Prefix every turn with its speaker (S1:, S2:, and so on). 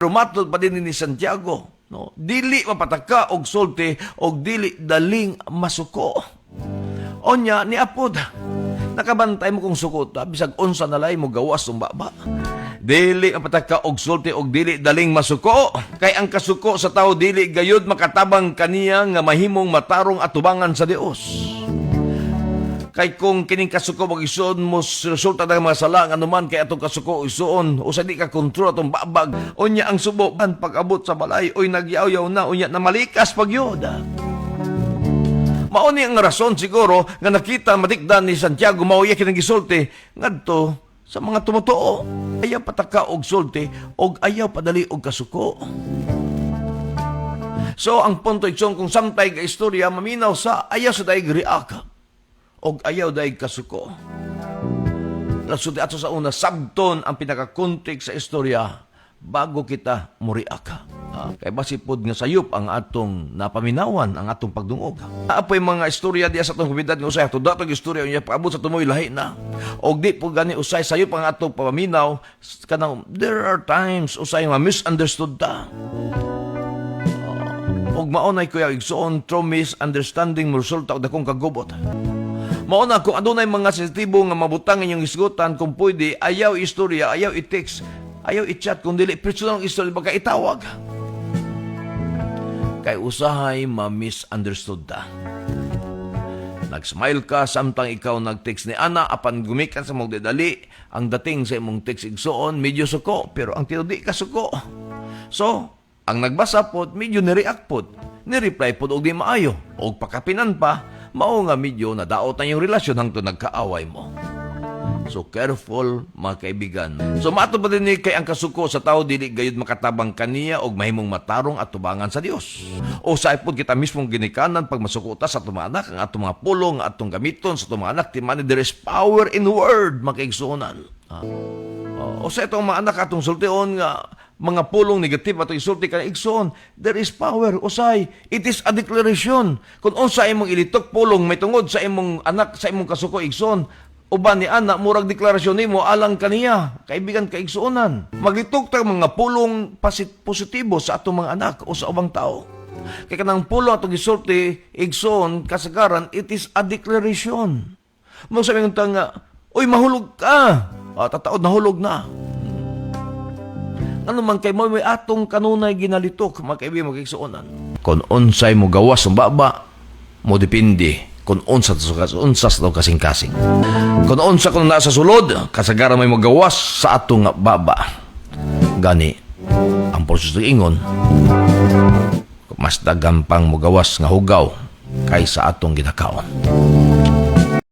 S1: Rumatod pa din ni Santiago, no? Dili mapataka og sulti og dili daling masuko. Onya ni apod, nakabantay mo kung sukot, bisag unsa nalay mo gawas umbaba. Dili mapataka og sulti og dili daling masuko, kay ang kasuko sa tao dili gayud makatabang kaniya nga mahimong matarong atubangan sa Dios. Kay kung kining kasuko mag-isuon mo resulta ng mga sala nga naman kay atong kasuko isuon o sa di ka kontrol atong babag, unya ang subo pag-abot sa balay oy nagyaw-yaw na unya na malikas pagyoda. Mauni ang rason siguro nga nakita matikdan ni Santiago mauya kinang gisulti ngadto sa mga tumutuo. Ayaw pataka og sulti og ayaw padali og kasuko. So ang punto iksong kung samtay ka istorya maminaw sa ayaw sa daig react og ayaw daig kasuko. Lasud ato sa una sabton ang pinaka-context sa istorya bago kita muriaka. Kay basipod nga sayop ang atong napaminawan ang atong pagdungog. Apoy mga istorya diya sa atong komunidad nga usay ato datong istorya unya paabot sa tumoy lahi na. Og di po gani usay sayop ang atong paminaw kanang there are times usay nga misunderstood ta. Og maunay kuya igsoon through misunderstanding mo resulta og dakong kagubot. Mauna kung adunay mga sensitibo nga mabutang inyong isgutan kung pwede, ayaw istorya, ayaw i-text, ayaw i-chat, kung dili, personal istorya, baka itawag. Kay usahay ma-misunderstood ta. Nag-smile ka, samtang ikaw nag-text ni Ana, apan gumikan sa mong dedali, ang dating sa imong text igsoon, medyo suko, pero ang tinudi ka suko. So, ang nagbasa pod, medyo ni-react pod, ni-reply pod, og di maayo, og pakapinan pa, mao nga medyo nadaot na yung relasyon hangtod nagkaaway mo. So careful mga kaibigan. So mato pa din ni kay ang kasuko sa tao dili gayud makatabang kaniya og mahimong matarong at tubangan sa Dios. O sa ipod kita mismong ginikanan pag masukuta sa atong mga anak, ang atong mga pulong, atong gamiton sa atong mga anak, timani there is power in word makaigsuonan. O sa itong mga anak atong sultion nga mga pulong negative ato isulti ka igsoon, there is power usay, it is a declaration. Kung unsa imong ilitok pulong may tungod sa imong anak sa imong kasuko igsoon, uban ni anak murag deklarasyon nimo alang kaniya, kaibigan ka igsuonan. Maglitok ta mga pulong positibo sa atong mga anak o sa ubang tao. Kay kanang pulong atong gisulti igsoon kasagaran, it is a declaration. Mo sa nga nga, uy mahulog ka. Tataod nahulog na. Ano man kay mo may atong kanunay ginalitok makaibi mo kigsuonan. Kung unsay mo gawas ng baba, mo depende kung unsa sa kasing-kasing. Kung unsa kung nasa sulod, kasagaran may magawas sa atong baba. Gani, ang proseso ingon, mas dagampang mo gawas nga hugaw kaysa atong ginakaon.